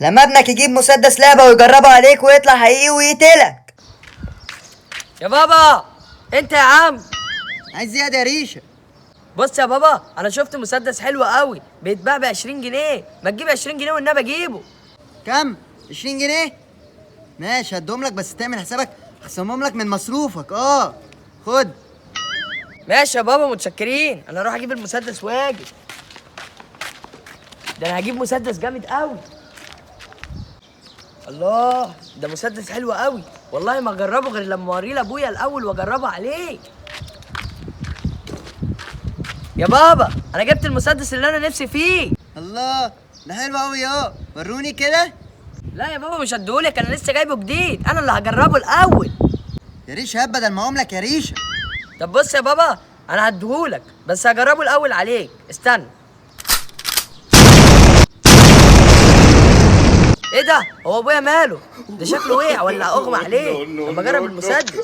لما ابنك يجيب مسدس لعبة ويجربه عليك ويطلع حقيقي ويقتلك. يا بابا انت يا عم عايز زيادة يا ريشة؟ بص يا بابا، انا شفت مسدس حلو قوي بيتباع ب20 جنيه، ما تجيب 20 جنيه والنبي اجيبه. كم؟ 20 جنيه؟ ماشي هديهم لك، بس تعمل حسابك هخصمهم لك من مصروفك. خد. ماشي يا بابا، متشكرين. انا اروح اجيب المسدس واجي. ده انا هجيب مسدس جامد قوي. الله، ده مسدس حلو قوي، والله ما اجربه غير لما اوريه لابويا الاول واجربه عليه. يا بابا انا جبت المسدس اللي انا نفسي فيه. الله، ده حلو قوي. وروني كده. لا يا بابا مش هديهولك، انا لسه جايبه جديد، انا اللي هجربه الاول. يا ريشة هات بدل ما اقوم لك يا ريشة. طب بص يا بابا، انا هديهولك بس هجربه الاول عليك، استنى. ايه ده؟ هو ابويا ماله؟ ده شكله وقع ولا اغمى عليه لما جرب المسدس.